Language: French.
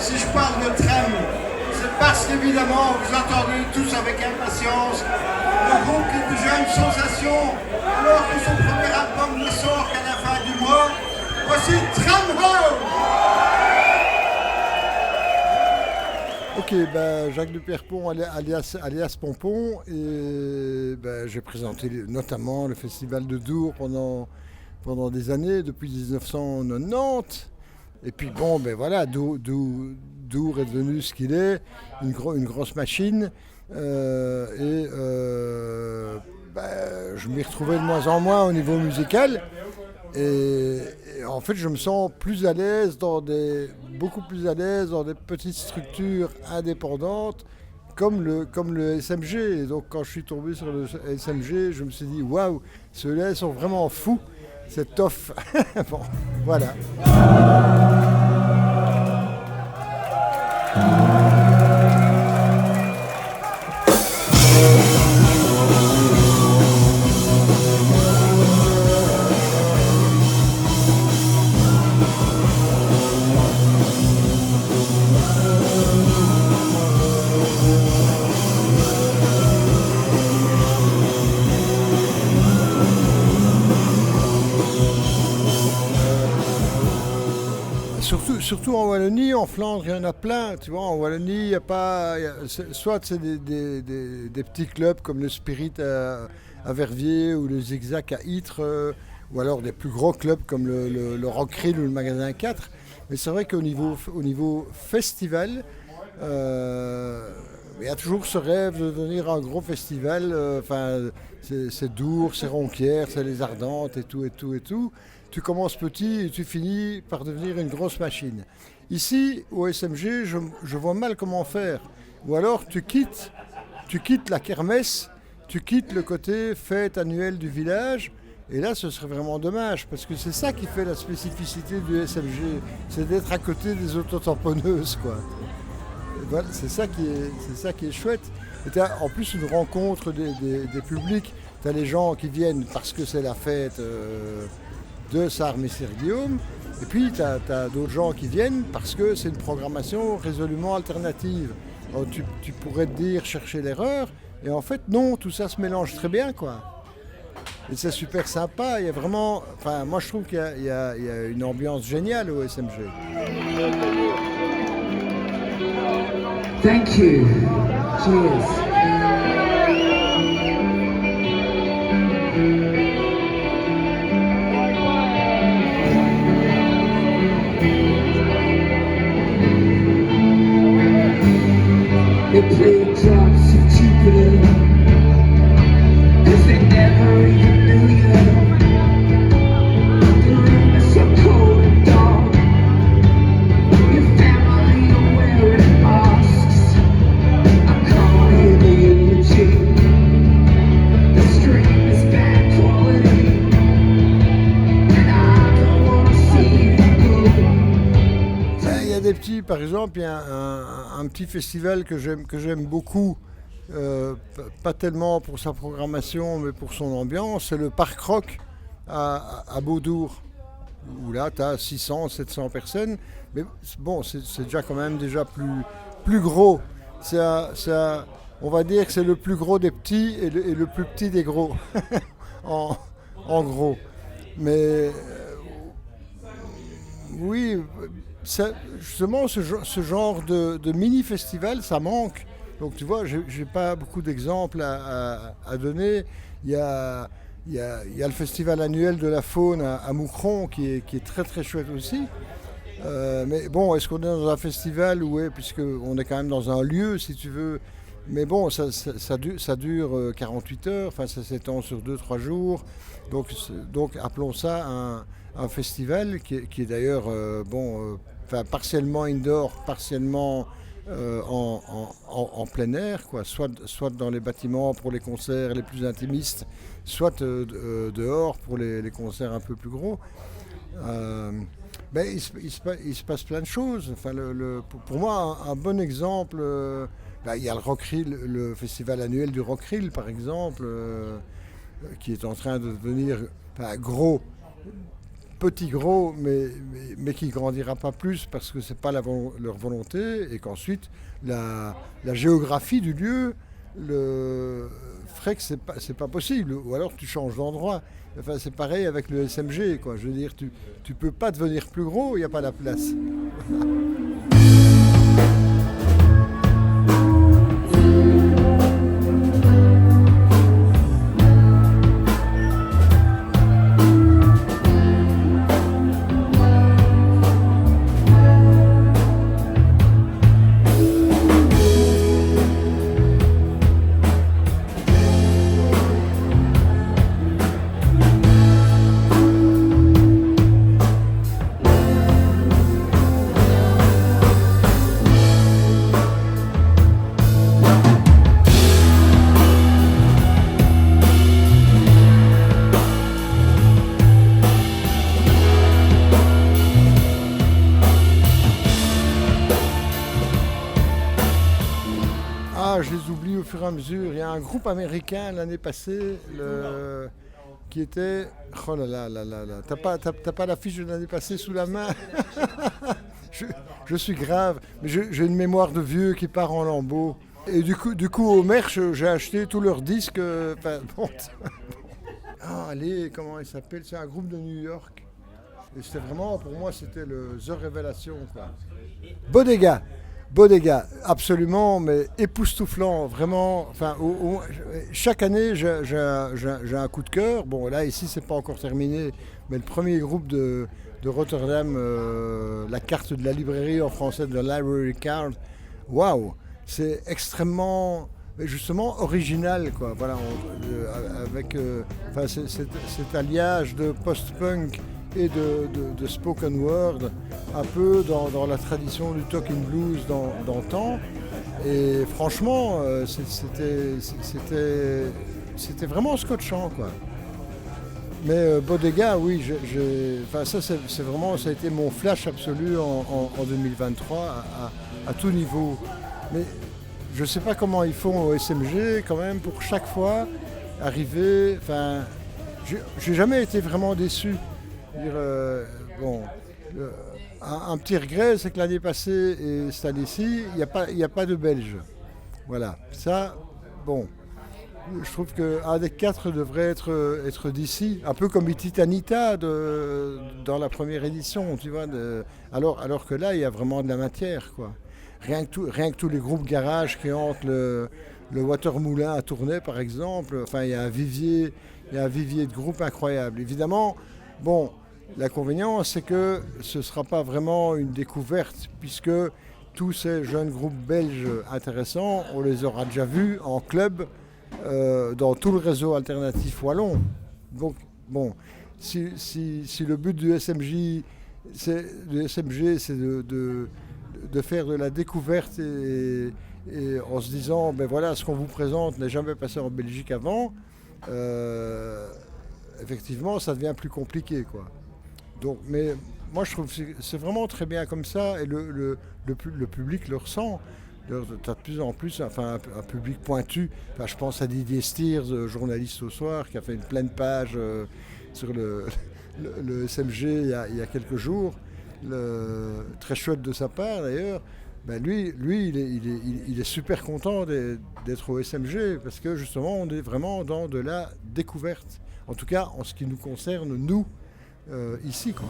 Si je parle de tram, c'est parce qu'évidemment, vous attendez tous avec impatience le groupe qui est déjà une sensation, alors que son premier album ne sort qu'à la fin du mois. Voici Tramroad. Ok, Jacques de Pierrepont alias Pompon, et j'ai présenté notamment le festival de Dour pendant des années, depuis 1990. Et puis voilà, Dour est devenu ce qu'il est, une grosse machine. Je m'y retrouvais de moins en moins au niveau musical. Et en fait, je me sens beaucoup plus à l'aise dans des petites structures indépendantes comme le SMG. Et donc, quand je suis tombé sur le SMG, je me suis dit waouh, ceux-là ils sont vraiment fous, c'est tough. Bon, voilà. Surtout en Wallonie, en Flandre, il y en a plein. Tu vois, en Wallonie, il y a pas. Soit c'est des petits clubs comme le Spirit à Verviers ou le Zigzag à Ytre, ou alors des plus gros clubs comme le Rockrill ou le Magasin 4. Mais c'est vrai qu'au niveau festival, il y a toujours ce rêve de devenir un gros festival. C'est Dour, c'est Ronquières, c'est les Ardentes et tout. Tu commences petit et tu finis par devenir une grosse machine. Ici, au SMG, je vois mal comment faire. Ou alors tu quittes la kermesse, tu quittes le côté fête annuelle du village, et là ce serait vraiment dommage, parce que c'est ça qui fait la spécificité du SMG, c'est d'être à côté des autotamponneuses, quoi. Et voilà, c'est ça qui est chouette. Et tu as en plus une rencontre des publics, tu as les gens qui viennent parce que c'est la fête de Sarre-Messire-Guillaume, et puis tu as d'autres gens qui viennent parce que c'est une programmation résolument alternative. Alors, tu pourrais te dire chercher l'erreur, et en fait non, tout ça se mélange très bien, quoi. Et c'est super sympa, il y a vraiment, moi je trouve qu'il y a une ambiance géniale au SMG. Thank you. Cheers. They play drops of Jupiter, 'cause they never even knew you. The room is so cold and dark. Your family are wearing masks. I can't hear the eulogy. The stream is bad quality, and I don't wanna see you go. Il y a des petits, par exemple, il y a un petit festival que j'aime beaucoup, pas tellement pour sa programmation, mais pour son ambiance, c'est le Parc Rock à Beaudour, où là tu as 600-700 personnes, mais bon, c'est déjà quand même plus gros. On va dire que c'est le plus gros des petits et le plus petit des gros, en gros. Mais oui, justement, ce genre de mini-festival, ça manque. Donc tu vois, j'ai pas beaucoup d'exemples à donner. Il y a le festival annuel de la faune à Moucron qui est très très chouette aussi. Mais bon, est-ce qu'on est dans un festival? Ouais, puisqu'on est quand même dans un lieu, si tu veux. Mais bon, ça dure 48 heures, enfin ça s'étend sur 2-3 jours. Donc appelons ça un festival qui est d'ailleurs partiellement indoor, partiellement en plein air, quoi, soit dans les bâtiments pour les concerts les plus intimistes, soit dehors pour les concerts un peu plus gros. Il se passe plein de choses. Enfin, pour moi, un bon exemple, il y a le Rockrill, le festival annuel du Rockrill, par exemple, qui est en train de devenir gros. petit gros, mais qui ne grandira pas plus parce que ce n'est pas leur volonté, et qu'ensuite la géographie du lieu ferait que c'est pas possible, ou alors tu changes d'endroit. Enfin, c'est pareil avec le SMG, quoi. Je veux dire, tu peux pas devenir plus gros, il n'y a pas la place. Je les oublie au fur et à mesure. Il y a un groupe américain l'année passée qui était... Oh là là. T'as pas la fiche de l'année passée sous la main? je suis grave, mais j'ai une mémoire de vieux qui part en lambeaux. Et du coup au merch, j'ai acheté tous leurs disques. Allez, comment il s'appelle? C'est un groupe de New York. Et c'était vraiment, pour moi, c'était le The Révélation, quoi. Bodega, absolument, mais époustouflant, vraiment. Enfin, chaque année, j'ai un coup de cœur. Bon, là, ici, c'est pas encore terminé, mais le premier groupe de Rotterdam, la carte de la librairie en français, de la Library Card, waouh, c'est extrêmement, justement, original, quoi. Voilà, avec cet alliage de post-punk et de spoken word, un peu dans la tradition du talking blues d'antan. Et franchement, c'était vraiment scotchant, quoi. Mais Bodega, oui, c'est vraiment, ça a été mon flash absolu en 2023 à tout niveau. Mais je ne sais pas comment ils font au SMG quand même pour chaque fois arriver. Enfin, j'ai jamais été vraiment déçu. Un petit regret, c'est que l'année passée et cette année-ci, il n'y a pas de Belges. Voilà, ça, bon, je trouve qu'un des 4 devrait être d'ici, un peu comme les Titanita dans la première édition, tu vois, alors que là, il y a vraiment de la matière, quoi. Rien que tous les groupes garage qui hantent le Watermoulin à Tournai, par exemple, enfin, il y a un vivier de groupes incroyable. Évidemment, bon, l'inconvénient, c'est que ce ne sera pas vraiment une découverte, puisque tous ces jeunes groupes belges intéressants, on les aura déjà vus en club dans tout le réseau alternatif wallon. Donc, bon, si le but du SMG, c'est de faire de la découverte et en se disant, ben voilà, ce qu'on vous présente n'est jamais passé en Belgique avant, effectivement, ça devient plus compliqué, quoi. Donc, mais moi, je trouve que c'est vraiment très bien comme ça, et le public le ressent. Tu as de plus en plus un public pointu. Enfin, je pense à Didier Steers, journaliste au soir, qui a fait une pleine page sur le SMG il y a quelques jours. Très chouette de sa part, d'ailleurs. Ben lui il est super content d'être au SMG, parce que justement, on est vraiment dans de la découverte. En tout cas, en ce qui nous concerne, nous, ici, quoi.